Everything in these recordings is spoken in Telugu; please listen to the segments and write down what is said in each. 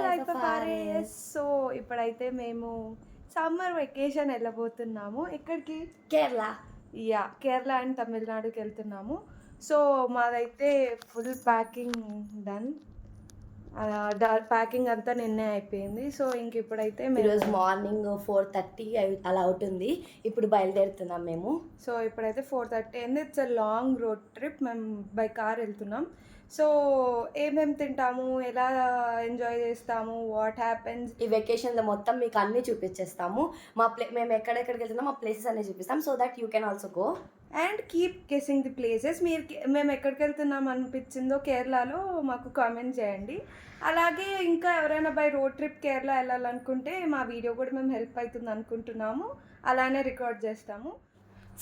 Life of RAS. సో ఇప్పుడైతే మేము సమ్మర్ వెకేషన్ వెళ్ళబోతున్నాము. ఎక్కడికి? కేరళ. కేరళ అండ్ తమిళనాడుకి వెళ్తున్నాము. సో మాదైతే ఫుల్ ప్యాకింగ్ డన్. ప్యాకింగ్ అంతా నిన్నే అయిపోయింది. సో ఇంక ఇప్పుడైతే ఈరోజు మార్నింగ్ 4:30 అలా అవుతుంది. ఇప్పుడు బయలుదేరుతున్నాం మేము. సో ఇప్పుడైతే 4:30 అయింది. It's a long road trip. మేము బై కార్ వెళ్తున్నాం. సో ఏమేమి తింటాము, ఎలా ఎంజాయ్ చేస్తాము, వాట్ హ్యాపెన్స్, ఈ వెకేషన్లో మొత్తం మీకు అన్నీ చూపించేస్తాము. మేము ఎక్కడెక్కడికి వెళ్తున్నాం ఆ ప్లేసెస్ అన్నీ చూపిస్తాం. So that you can also go and keep guessing the places. మేము ఎక్కడికి వెళ్తున్నాం అనిపించిందో కేరళలో మాకు కామెంట్ చేయండి. అలాగే ఇంకా ఎవరైనా బై రోడ్ ట్రిప్ కేరళ వెళ్ళాలనుకుంటే మా వీడియో కూడా మేము హెల్ప్ అవుతుంది అనుకుంటున్నాము. అలానే రికార్డ్ చేస్తాము.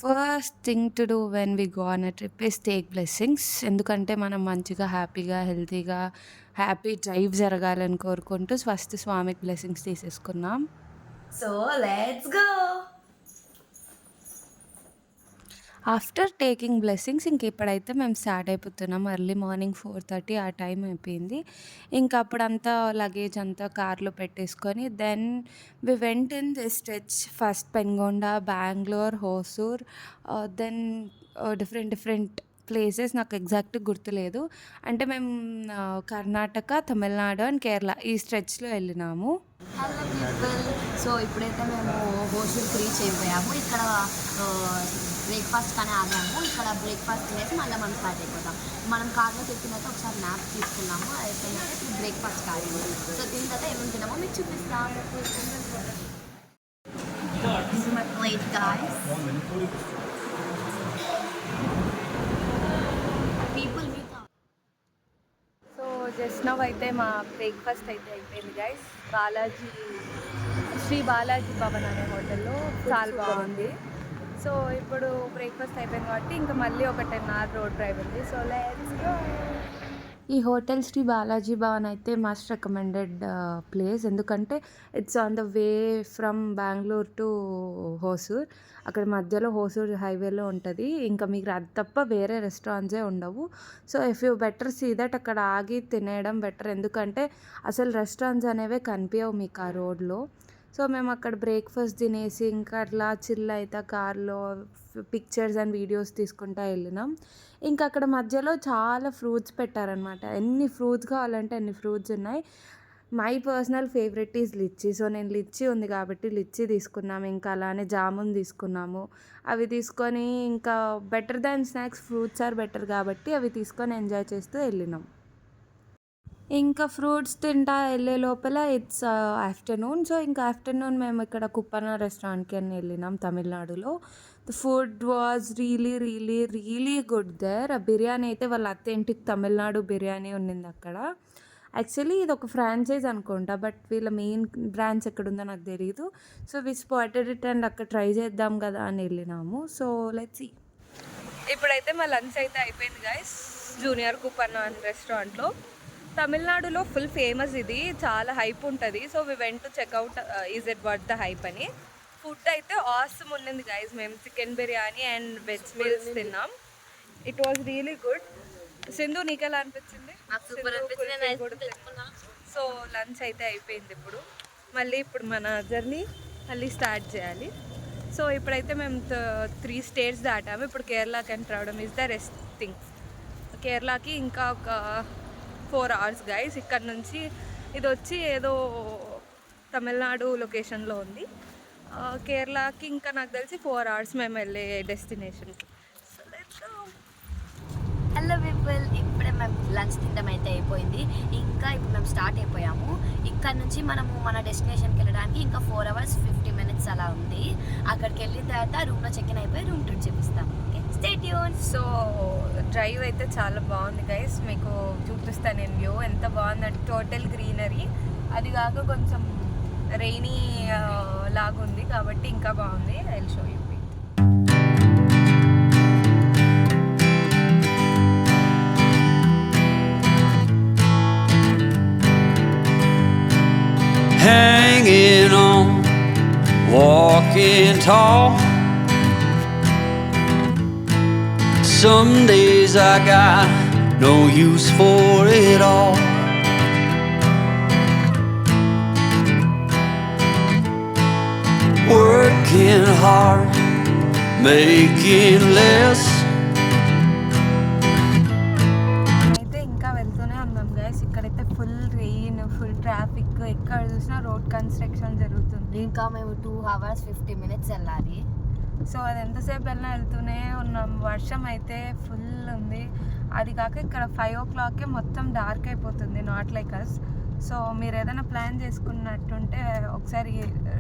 First thing to do when we go on a trip is take blessings. ఎందుకంటే మనం మంచిగా హ్యాపీగా హెల్తీగా హ్యాపీ డ్రైవ్ జరగాలని కోరుకుంటూ ఫస్ట్ స్వామికి బ్లెస్సింగ్స్ తీసేసుకున్నాం. So let's go. After taking blessings ఇంక ఇప్పుడైతే మేము స్టార్ట్ అయిపోతున్నాం. ఎర్లీ మార్నింగ్ 4:30 ఆ టైం అయిపోయింది. ఇంకా అప్పుడంతా లగేజ్ అంతా కార్లో పెట్టేసుకొని then we went in the stretch. First Penugonda, Bengaluru, Hosur, then different places నాకు ఎగ్జాక్ట్గా గుర్తులేదు. అంటే మేము కర్ణాటక, తమిళనాడు అండ్ కేరళ ఈ స్ట్రెచ్లో వెళ్ళినాము. Hello people. సో ఇప్పుడైతే మేము హోసూర్ రీచ్ అయిపోయాము. ఇక్కడ బ్రేక్ఫాస్ట్ కానీ ఆగాము. ఇక్కడ బ్రేక్ఫాస్ట్ తినేసి మళ్ళీ మనం స్టార్ట్ అయిపోతాం. మనం కార్లో తిప్పినైతే ఒకసారి మ్యాప్ తీసుకున్నాము. అయిపోయినాక ఇప్పుడు బ్రేక్ఫాస్ట్ కాదు. సో తిన్న తర్వాత ఏమేమి తిన్నామో మీకు చూపిస్తాం. This is my plate, guys. People meet up. So just now అయితే మా బ్రేక్ఫాస్ట్ అయితే అయిపోయింది గైస్. శ్రీ బాలాజీ భవన్ అనే హోటల్లో చాలా బాగుంది. సో ఇప్పుడు బ్రేక్ఫాస్ట్ అయిపోయింది కాబట్టి ఇంకా మళ్ళీ ఒక 10 hour రోడ్ డ్రైవ్ ఉంది. So let's go. ఈ హోటల్ శ్రీ బాలాజీ భవన్ అయితే మస్ట్ రికమెండెడ్ ప్లేస్. ఎందుకంటే it's on the way from Bengaluru to Hosur. అక్కడ మధ్యలో హోసూర్ హైవేలో ఉంటుంది. ఇంకా మీకు అది తప్ప వేరే రెస్టారెంట్సే ఉండవు. So if you better see that అక్కడ ఆగి తినేయడం బెటర్. ఎందుకంటే అసలు రెస్టారెంట్స్ అనేవే కనిపించవు మీకు ఆ రోడ్లో. సో మేము అక్కడ బ్రేక్ఫాస్ట్ తినేసి ఇంకా అట్లా చిల్ అయితే కార్లో పిక్చర్స్ అండ్ వీడియోస్ తీసుకుంటా వెళ్ళినాం. ఇంకా అక్కడ మధ్యలో చాలా ఫ్రూట్స్ పెట్టారనమాట. ఎన్ని ఫ్రూట్స్ కావాలంటే అన్ని ఫ్రూట్స్ ఉన్నాయి. My personal favourite is lychee. So నేను లిచ్చి ఉంది కాబట్టి లిచ్చి తీసుకున్నాము. ఇంకా అలానే జామున్ తీసుకున్నాము. అవి తీసుకొని ఇంకా better than snacks fruits are better కాబట్టి అవి తీసుకొని ఎంజాయ్ చేస్తూ వెళ్ళినాం. ఇంకా ఫ్రూట్స్ తింటా వెళ్ళే లోపల ఇట్స్ ఆఫ్టర్నూన్. సో ఇంకా ఆఫ్టర్నూన్ మేము ఇక్కడ కుప్పన రెస్టారెంట్కి అని వెళ్ళినాం తమిళనాడులో. The food was really good there. ఆ బిర్యానీ అయితే వాళ్ళ అథెంటిక్ తమిళనాడు బిర్యానీ ఉన్నింది అక్కడ. యాక్చువల్లీ ఇది ఒక ఫ్రాంచైజ్ అనుకుంటా, బట్ వీళ్ళ మెయిన్ బ్రాంచ్ ఎక్కడుందో నాకు తెలియదు. So we spotted it and అక్కడ ట్రై చేద్దాం కదా అని వెళ్ళినాము. So let's see. ఇప్పుడైతే మా లంచ్ అయితే అయిపోయింది గైస్ జూనియర్ కుప్పన్న అనే రెస్టారెంట్లో. తమిళనాడులో ఫుల్ ఫేమస్ ఇది, చాలా హైప్ ఉంటుంది. So we went to check out is it worth the hype అని. ఫుడ్ అయితే ఆసమ్ ఉన్నింది గైస్. మేము chicken biryani and veg meals తిన్నాం. It was really good. Sindhu నీకు ఎలా అనిపించింది? సో లంచ్ అయితే అయిపోయింది. ఇప్పుడు మన జర్నీ మళ్ళీ స్టార్ట్ చేయాలి. సో ఇప్పుడైతే మేము 3 states దాటాము. ఇప్పుడు కేరళకి ఎంటర్ అవడం ఈజ్ ద రెస్ట్ థింగ్. కేరళకి ఇంకా ఒక 4 hours గైస్. ఇక్కడ నుంచి ఇది వచ్చి ఏదో తమిళనాడు లొకేషన్లో ఉంది. కేరళకి ఇంకా నాకు తెలిసి 4 hours మేము వెళ్ళే డెస్టినేషన్కి. So let's go. Hello people. ఇప్పుడే మేము లంచ్ తినడం అయితే అయిపోయింది. ఇంకా ఇప్పుడు మేము స్టార్ట్ అయిపోయాము. ఇక్కడ నుంచి మనము మన డెస్టినేషన్కి వెళ్ళడానికి ఇంకా 4 hours 50 minutes అలా ఉంది. అక్కడికి వెళ్ళిన తర్వాత రూమ్లో చెక్ ఇన్ అయిపోయి రూమ్ టూర్ చూపిస్తాం. Okay, stay tune. So drive అయితే చాలా బాగుంది గైస్. మీకు చూపిస్తాను నేను వ్యూ ఎంత బాగుందంటే టోటల్ గ్రీనరీ. అది కాక కొంచెం రెయినీ లాగుంది కాబట్టి ఇంకా బాగుంది. I will show you. Hanging on, walking tall. Some days I got no use for it all. working hard, making less. అయితే ఇంకా వెళ్తూనే ఉన్నాం గైస్. ఇక్కడైతే ఫుల్ రెయిన్, ఫుల్ ట్రాఫిక్, ఎక్కడ చూసినా రోడ్ కన్స్ట్రక్షన్ జరుగుతుంది. ఇంకా మేము 2 hours 50 minutes వెళ్ళాలి. సో అది ఎంతసేపు వెళ్ళినా వెళ్తూనే ఉన్నాం. వర్షం అయితే ఫుల్ ఉంది. అది కాక ఇక్కడ 5 o'clock మొత్తం డార్క్ అయిపోతుంది, నాట్ లైక్ అస్. సో మీరు ఏదైనా ప్లాన్ చేసుకున్నట్టుంటే ఒకసారి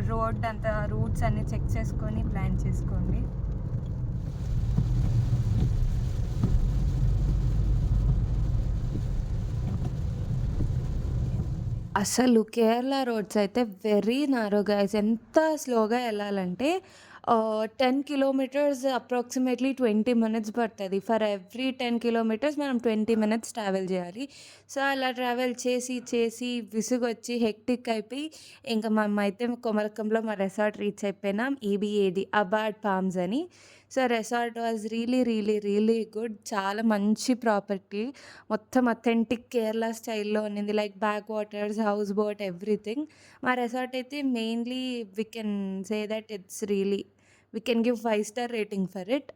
రోడ్ అంతా రూట్స్ అన్నీ చెక్ చేసుకొని ప్లాన్ చేసుకోండి. అసలు కేరళ రోడ్స్ అయితే వెరీ నారో గైస్. ఎంత స్లోగా వెళ్ళాలంటే 10 kilometers అప్రాక్సిమేట్లీ 20 minutes పడుతుంది. ఫర్ ఎవ్రీ 10 kilometers మనం 20 minutes ట్రావెల్ చేయాలి. సో అలా ట్రావెల్ చేసి చేసి విసుగొచ్చి హెక్టిక్ అయిపోయి ఇంకా మేమైతే కొమరకంలో మా రెసార్ట్ రీచ్ అయిపోయినాం. EBAD అబార్డ్ పామ్స్ అని. So resort was really good. చాలా మంచి ప్రాపర్టీ, మొత్తం అథెంటిక్ కేరళ స్టైల్లో ఉన్నింది. Like back waters, house boat, everything. మా రెసార్ట్ అయితే mainly we can say that we can give 5 star rating for it.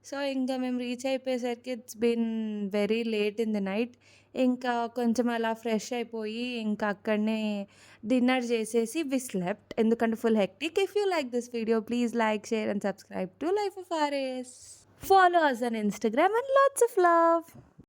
So ఇంకా మేము రీచ్ అయిపోయేసరికి it's been very late in the night. ఇంకా కొంచెం అలా ఫ్రెష్ అయిపోయి ఇంకా అక్కడనే డిన్నర్ చేసేసి వి స్లెప్ట్, ఎందుకంటే full hectic. If you like this video please like, share and subscribe to life of RS. Follow us on Instagram and lots of love.